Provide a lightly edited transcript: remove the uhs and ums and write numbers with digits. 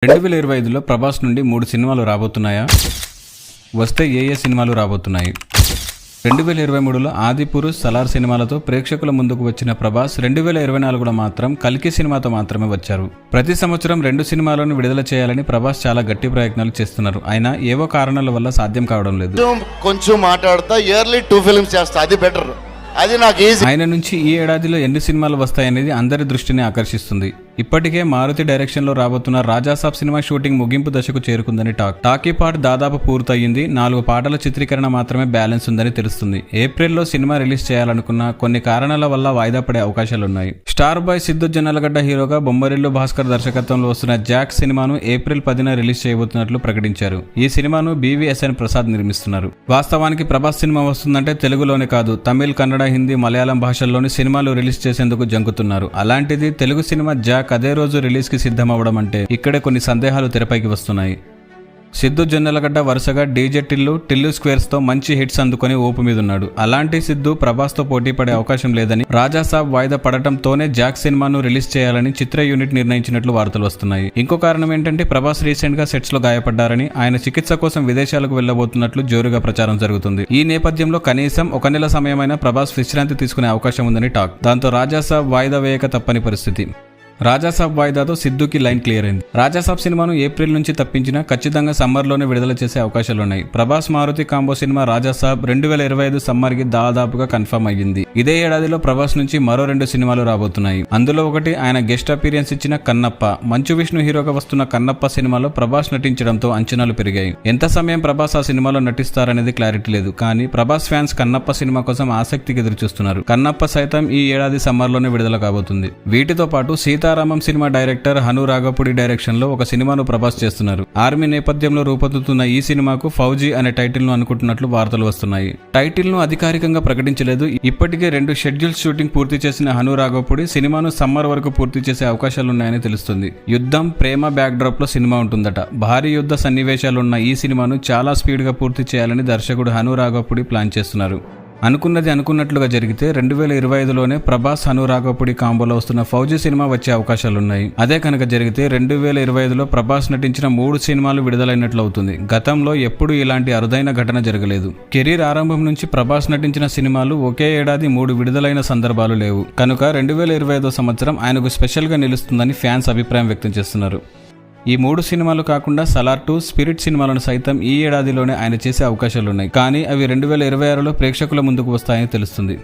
2025లో ప్రభాస్ నుండి 3 సినిమాలు రాబోతున్నాయా? వస్తే ఏ సినిమాలు రాబోతున్నాయి? 2023లో ఆదిపురుష్, సలార్ సినిమాలతో ప్రేక్షకుల ముందుకు వచ్చిన ప్రభాస్ 2024లో మాత్రం కల్కి సినిమాతో మాత్రమే వచ్చారు. ప్రతి సంవత్సరం 2 సినిమాలను విడుదల చేయాలని ప్రభాస్ చాలా గట్టి ప్రయత్నాలు చేస్తున్నారు. అయినా ఏవో కారణాల వల్ల సాధ్యం కావడం లేదు. కొంచెం మాట్లాడతా ఇయర్లీ 2 ఫిల్మ్స్ చేస్తా, అది బెటర్. అది నాకు ఈజీ. ఆయన నుంచి ఈ ఏడాదిలో ఎన్ని సినిమాలు వస్తాయనేది అందరి దృష్టిని ఆకర్షిస్తుంది. ఇప్పటికే మారుతి డైరెక్షన్ లో రాబోతున్న రాజాసాబ్ సినిమా షూటింగ్ ముగింపు దశకు చేరుకుందని టాకీ పార్ట్ దాదాపు పూర్తయింది. 4 పాటల చిత్రీకరణ మాత్రమే బ్యాలెన్స్ ఉందని తెలుస్తుంది. ఏప్రిల్లో సినిమా రిలీజ్ చేయాలనుకున్న కొన్ని కారణాల వల్ల వాయిదా పడే అవకాశాలున్నాయి. స్టార్ బాయ్ సిద్దు జొన్నలగడ్డ హీరోగా బొమ్మరిల్లు భాస్కర్ దర్శకత్వంలో వస్తున్న జాక్ సినిమాను ఏప్రిల్ 10న రిలీజ్ చేయబోతున్నట్లు ప్రకటించారు. ఈ సినిమాను BVSN ప్రసాద్ నిర్మిస్తున్నారు. వాస్తవానికి ప్రభాస్ సినిమా వస్తుందంటే తెలుగులోనే కాదు, తమిళ్, కన్నడ, హిందీ, మలయాళం భాషల్లోని సినిమాలు రిలీజ్ చేసేందుకు జంకుతున్నారు. అలాంటిది తెలుగు సినిమా జాక్ అదే రోజు రిలీజ్ కి సిద్ధమవడం అంటే ఇక్కడే కొన్ని సందేహాలు తెరపైకి వస్తున్నాయి. సిద్దు జొన్నలగడ్డ వరుసగా డీజే టిల్లు స్క్వేర్స్ తో మంచి హిట్స్ అందుకొని ఊపు మీదున్నాడు. అలాంటి సిద్దు ప్రభాస్ తో పోటీ పడే అవకాశం లేదని, రాజాసాబ్ వాయిదా పడటంతోనే జాక్ సినిమాను రిలీజ్ చేయాలని చిత్ర యూనిట్ నిర్ణయించినట్లు వార్తలు వస్తున్నాయి. ఇంకో కారణం ఏంటంటే ప్రభాస్ రీసెంట్ గా సెట్స్ లో గాయపడ్డారని, ఆయన చికిత్స కోసం విదేశాలకు వెళ్లబోతున్నట్లు జోరుగా ప్రచారం జరుగుతుంది. ఈ నేపథ్యంలో కనీసం 1 నెల సమయమైనా ప్రభాస్ విశ్రాంతి తీసుకునే అవకాశం ఉందని టాక్. దాంతో రాజాసాబ్ వాయిదా వేయక తప్పని పరిస్థితి. రాజాసాబ్ వాయిదాతో సిద్దుకి లైన్ క్లియర్ అయింది. రాజాసాబ్ సినిమాను ఏప్రిల్ నుంచి తప్పించినా ఖచ్చితంగా సమ్మర్లోనే విడుదల చేసే అవకాశాలున్నాయి. Prabhas Maruthi combo cinema Rajasaab 2025 summer కి దాదాపుగా కన్ఫర్మ్ అయ్యింది. ఇదే ఏడాదిలో ప్రభాస్ నుంచి మరో 2 సినిమాలు రాబోతున్నాయి. అందులో ఒకటి ఆయన గెస్ట్ అపీరియన్స్ ఇచ్చిన కన్నప్ప. మంచు విష్ణు హీరోగా వస్తున్న కన్నప్ప సినిమాలో ప్రభాస్ నటించడంతో అంచనాలు పెరిగాయి. ఎంత సమయం ప్రభాస్ ఆ సినిమాలో నటిస్తారనేది క్లారిటీ లేదు. కానీ ప్రభాస్ ఫ్యాన్స్ కన్నప్ప సినిమా కోసం ఆసక్తికి ఎదురుచూస్తున్నారు. కన్నప్ప సైతం ఈ ఏడాది సమ్మర్లోనే విడుదల కాబోతుంది. వీటితో పాటు Sita Ramam cinema director Hanu Raghavapudi direction లో ఒక సినిమాను ప్రభాస్ చేస్తున్నారు. ఆర్మీ నేపథ్యంలో రూపొందుతున్న ఈ సినిమాకు ఫౌజీ అనే టైటిల్ ను అనుకుంటున్నట్లు వార్తలు వస్తున్నాయి. టైటిల్ ను అధికారికంగా ప్రకటించలేదు. ఇప్పటికే 2 షెడ్యూల్స్ షూటింగ్ పూర్తి చేసిన హను రాఘపుడి సినిమాను సమ్మర్ వరకు పూర్తి చేసే అవకాశాలున్నాయని తెలుస్తుంది. యుద్ధం, ప్రేమ బ్యాక్ డ్రాప్ లో సినిమా ఉంటుందట. భారీ యుద్ధ సన్నివేశాలున్న ఈ సినిమాను చాలా స్పీడ్ గా పూర్తి చేయాలని దర్శకుడు హను రాఘపుడి ప్లాన్ చేస్తున్నారు. అనుకున్నది అనుకున్నట్లుగా జరిగితే 2025లోనే ప్రభాస్, హను రాఘపుడి కాంబోలో వస్తున్న ఫౌజీ సినిమా వచ్చే అవకాశాలున్నాయి. అదే కనుక జరిగితే 2025లో ప్రభాస్ నటించిన 3 సినిమాలు విడుదలైనట్లు అవుతుంది. గతంలో ఎప్పుడూ ఇలాంటి అరుదైన ఘటన జరగలేదు. కెరీర్ ఆరంభం నుంచి ప్రభాస్ నటించిన సినిమాలు ఒకే ఏడాది 3 విడుదలైన సందర్భాలు లేవు. కనుక 2025 సంవత్సరం ఆయనకు స్పెషల్ గా నిలుస్తుందని ఫ్యాన్స్ అభిప్రాయం వ్యక్తం చేస్తున్నారు. ఈ 3 సినిమాలు కాకుండా సలార్ 2, స్పిరిట్ సినిమాలను సైతం ఈ ఏడాదిలోనే ఆయన చేసే అవకాశాలున్నాయి. కానీ అవి 2026లో ప్రేక్షకుల ముందుకు వస్తాయని తెలుస్తుంది.